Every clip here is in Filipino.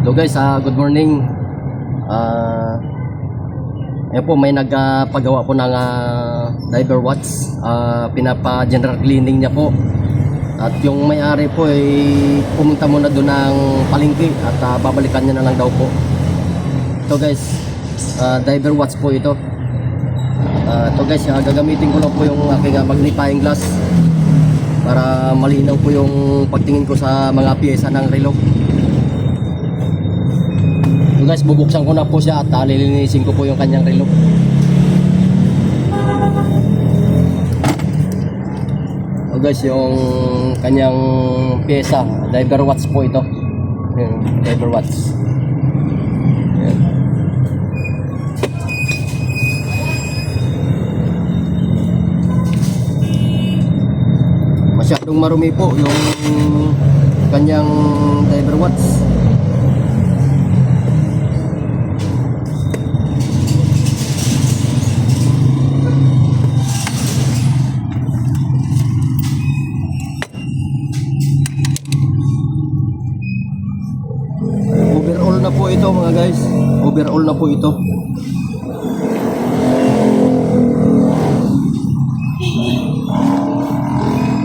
So guys, good morning. Ayan po, may nagpagawa po ng diver watch. Pinapa-general cleaning niya po. At yung may-ari po ay pumunta muna doon ng palengke at babalikan niya na lang daw po. So guys, diver watch po ito. Ito guys, gagamitin ko lang po yung aking magnifying glass para malinaw po yung pagtingin ko sa mga piyesa ng relo. So guys, bubuksan ko na po siya at lilinisin ko po yung kanyang relo. So guys, yung kanyang piyesa, diver watch po ito. Yung diver watch. Ayan. Masyadong marumi po yung kanyang diver watch. Overall na po ito mga guys. Overall na po ito.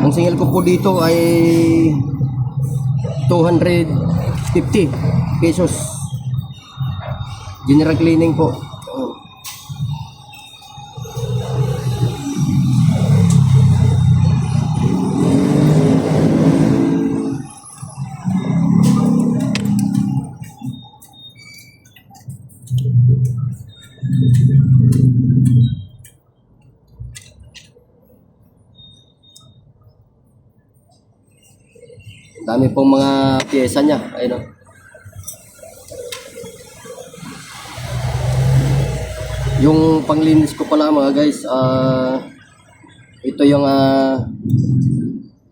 Ang singil ko po dito ay 250 pesos. General cleaning po. Dami pong mga piyesa niya. Ayun o. Yung panglinis ko pala mga guys, ito yung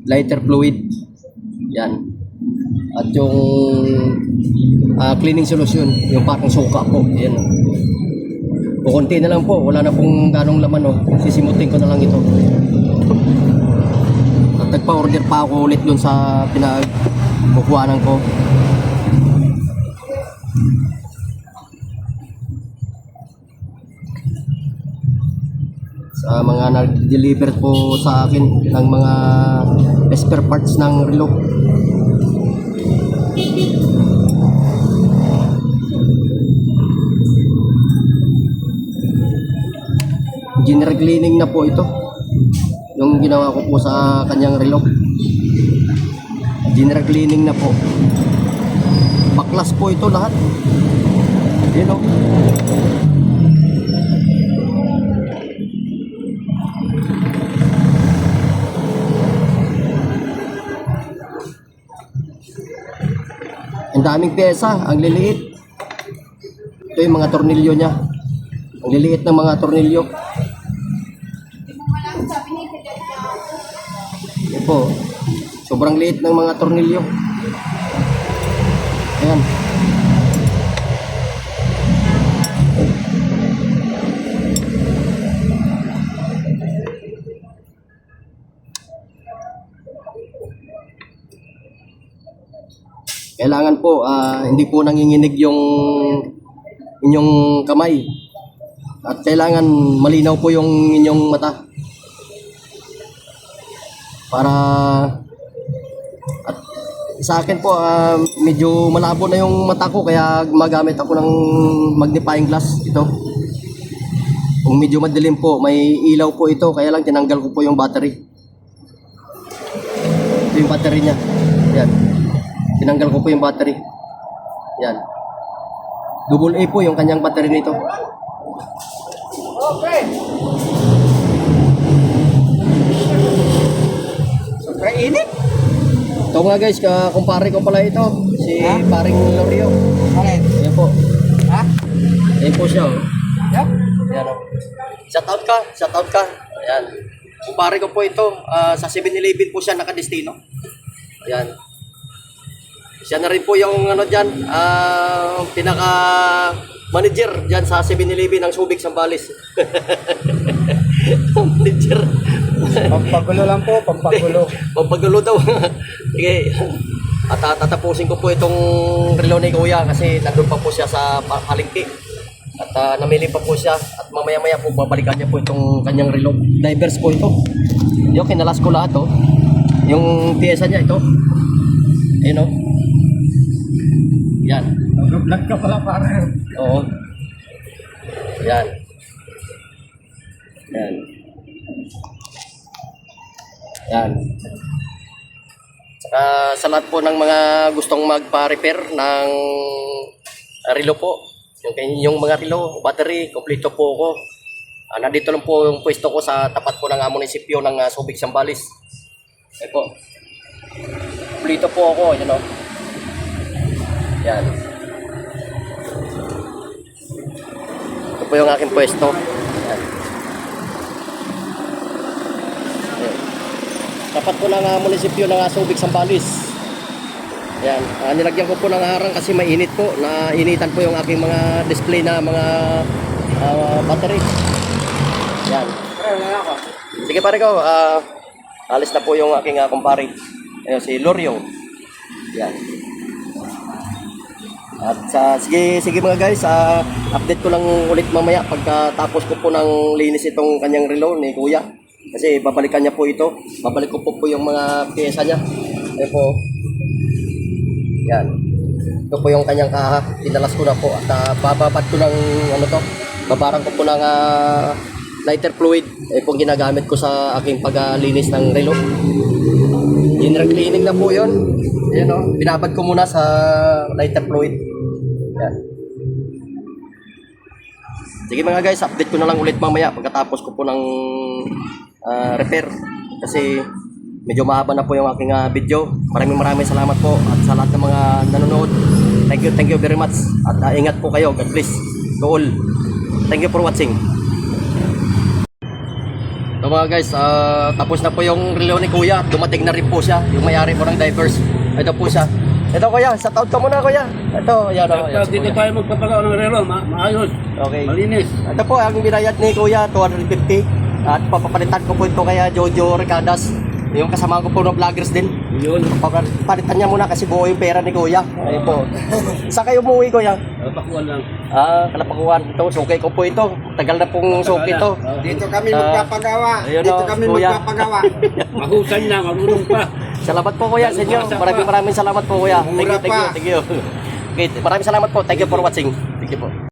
lighter fluid. Yan. At yung cleaning solution, yung parang suka po. Yan o. Kukunti na lang po. Wala na pong ganong laman o. Sisimutin ko na lang ito. Nagpa-order pa ako ulit dun sa pinagkukuhanan ko. Sa mga nag-deliver po sa akin ng mga spare parts ng relo. General cleaning na po ito. Yung ginawa ko po sa kanyang relo. General cleaning na po. Baklas po ito lahat. Yun o. Ang daming pyesa, ang liliit. Ito yung mga tornilyo niya. Ang liliit ng mga tornilyo. Yan po. Sobrang liit ng mga tornilyo. Ayan. Kailangan po hindi po nanginginig yung inyong kamay. At kailangan malinaw po yung inyong mata. Para at sa akin po medyo malabo na yung mata ko kaya gumagamit ako ng magnifying glass ito. Kung medyo madilim po, may ilaw po ito kaya lang tinanggal ko po yung battery. Ito yung battery niya. Yan. Tinanggal ko po yung battery. Yan. Double A po yung kanyang battery nito. Okay. Kainit. Ito nga guys, kumpare ko pala ito. Si paring Lorio. Bakit? Ayan po. Ha? Ayan po siya. Yep. Ayan o. Shoutout ka. Shoutout ka. Ayan. Kumpare ko po ito. Sa 7-Eleven po siya nakadestino. Ayan. Siya na rin po yung ano dyan. Pinaka manager dyan sa 7-Eleven ng Subic Sambales. Manager. Pampagulo lang po, pampagulo. Pampagulo daw. Sige. At tatapusin ko po itong relo ni Kuya kasi nandun pa po siya sa palengke. At namili pa po siya at mamaya-maya po babalikan niya po itong kanyang relo. Divers po ito. Yung kinalas ko lahat oh. Yung piyesa niya ito. Ayun oh. Yan. Nag-vlog ka pala pare. Oo. Yan. Yan. Yan. Saka sa lahat po ng mga gustong magpa-repair ng relo po, yung mga relo, battery, kompleto po ako. Nandito lang po yung pwesto ko sa tapat po ng munisipyo ng Subic, Zambales. Ito po. Kompleto po ako, yun o. Yan. Ito po yung aking pwesto. Yan. Yan. Tapat po ng munisipyo ng Subic, Zambales. Yan. Nilagyan ko po ng harang kasi mainit po. Nainitan po yung aking mga display na mga battery. Yan. Sige pare ko, alis na po yung aking kumpare. Ayun, si Lorio. Yan. At sige mga guys, update ko lang ulit mamaya pagkatapos ko po ng linis itong kanyang relo ni Kuya. Kasi babalikan niya po ito. Babalik ko po yung mga pyesa niya. Ayun po. Yan. Ito po yung kanyang kaha. Tinalas ko na po at bababad ko ng babarang ko po ng lighter fluid kung ginagamit ko sa aking paglinis ng relo. General cleaning na po yun. Ayan o, binabad ko muna sa lighter fluid. Yan. Sige mga guys, update ko na lang ulit mamaya pagkatapos ko po ng repair. Kasi medyo mahaba na po yung aking video. Maraming salamat po at sa lahat ng mga nanonood. Thank you very much. At ingat po kayo. God bless to all. Thank you for watching. So mga guys, tapos na po yung relo ni Kuya. Dumating na rin po siya, yung may-ari po ng divers. Ito po siya. Ito Kuya, sa taon ka muna Kuya. Ito, yan o. Dito tayo magpapagawa ng relo, maayos. Okay. Malinis. Ito po ang binayad ni Kuya, 250. At papapalitan ko po ito kaya Jojo Ricadas. Yung kasama ko po ng vloggers din. Yun. Papalitan niya muna kasi buo yung pera ni Kuya. Ayun po. Saan kayo umuwi Kuya? Pakuan lang. Kalapakuan. Ito, sukay ko po ito. Tagal na pong suki ito. Dito kami magpapagawa. ayun Dito o, kami Kuya. magpapagawa. Mahusay na, marunong pa. Salamat po Kuya sa inyo. Maraming salamat po Kuya. Thank you. Okay, maraming salamat po. Thank you for watching. Thank you po.